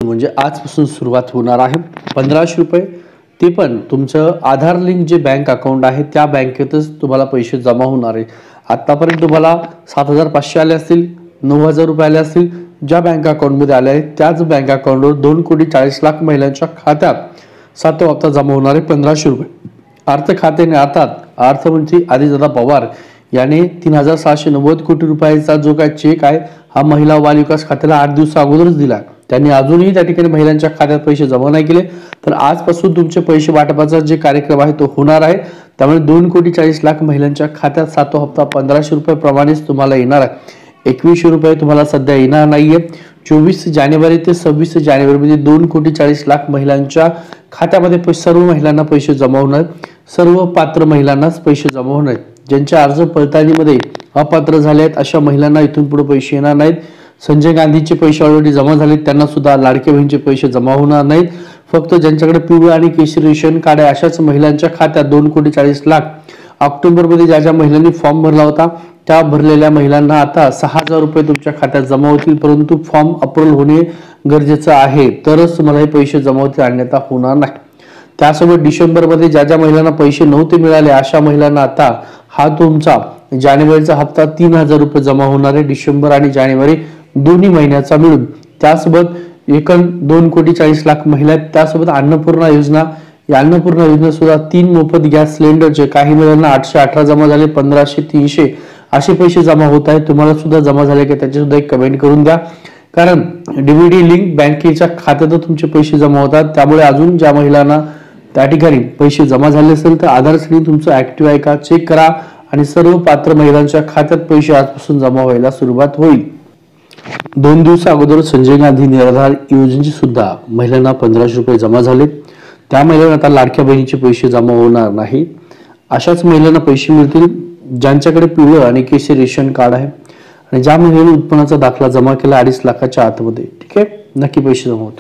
आजपासून म्हणजे आजपासून सुरुवात होणार आहे 1500 रुपये, ते पण तुमचं आधार लिंक जे बँक अकाउंट आहे त्या बँकेतच तुम्हाला पैसे जमा होणार आहे। आतापर्यंत तुम्हाला 7500 आले असतील, 9000 रुपये आले असतील, ज्या बँक अकाउंटमध्ये आले आहेत त्याच बँक अकाउंटवर 2,40,00,000 महिलांच्या खात्यात 7वा हप्ता जमा होणार आहे 1500 रुपये। अर्थ खात्याने अर्थात अर्थमंत्री आदित्यनाथ पवार याने 3,790 कोटी रुपयाचा जो काय चेक आहे हा महिला व बाल विकास खात्याला 8 दिवस अगोदरच दिला। त्यांनी अजूनही त्या ठिकाणी महिलांच्या खात्यात पैसे जमा नाही केले, तर आजपासून तुमचे पैसे वाटपाचा जे कार्यक्रम आहे तो होणार आहे। त्यामुळे 2,40,00,000 महिलांच्या खात्यात 7वा हप्ता 1500 रुपये प्रमाणेच तुम्हाला येणार आहे। 2100 रुपये तुम्हाला सध्या येणार नाहीये। 24 जानेवारी ते 26 जानेवारी मध्ये 2,40,00,000 महिलांच्या खात्यामध्ये सर्व महिलांना पैसे जमा होणार, सर्व पात्र महिलांनाच पैसे जमा होणार। ज्यांचे अर्ज पडताळणीमध्ये अपात्र झाले आहेत अशा महिलांना इथून पुढे पैसे येणार नाहीत। संजय गांधीचे पैसे ऑलरेडी जमा झाले, त्यांना सुद्धा लाडके बहिणीचे पैसे जमा होणार नाहीत। फक्त ज्यांच्याकडे पिवळं आणि केशरी रेशन कार्ड आहे अशाच महिलांच्या खात्यात 2,40,00,000 ऑक्टोबर मध्ये ज्या महिलांनी फॉर्म भरला होता त्या भरलेल्या महिलांना आता 6,000 रुपये तुमच्या खात्यात जमा होतील, परंतु फॉर्म अप्रूव्ह होणे गरजेचं आहे तरच तुम्हाला हे पैसे जमा होतील, अन्यथा होणार नाही। त्यासोबत डिसेंबर मध्ये ज्या महिलांना पैसे नव्हते मिळाले अशा महिलांना आता हा तुमचा जानेवारीचा हप्ता 3,000 रुपये जमा होणार आहे, डिसेंबर आणि जानेवारी दोन्ही महिन्याचा मिळून। त्यासोबत एकूण 2,40,00,000 महिला आहेत। त्यासोबत अन्नपूर्णा योजना, या अन्नपूर्णा योजना सुद्धा 3 मोफत गॅस सिलेंडरचे काही महिलांना 818 जमा झाले, 1500 300 असे पैसे जमा होत आहेत। तुम्हाला सुद्धा जमा झाले की त्याची सुद्धा एक कमेंट करून द्या, कारण डीबीटी लिंक बँकेच्या खात्यात तुमचे पैसे जमा होतात। त्यामुळे अजून ज्या महिलांना त्या ठिकाणी पैसे जमा झाले असेल तर आधार श्रेणी तुमचं ऍक्टिव्ह आहे का चेक करा आणि सर्व पात्र महिलांच्या खात्यात पैसे आजपासून जमा व्हायला सुरुवात होईल। 2 दिवस अगोदर संजय गांधी निराधार योजनेची सुद्धा महिलांना 1500 रुपये जमा झाले। त्या महिलांना आता लाडक्या बहिणीचे पैसे जमा होणार नाही। अशाच महिलांना पैसे मिळतील ज्यांच्याकडे पिवळं आणि केशरी रेशन कार्ड आहे आणि ज्या महिलांनी उत्पन्नाचा दाखला जमा केला 2.5 लाखाच्या आतमध्ये, ठीक आहे, नक्की पैसे जमा होतील।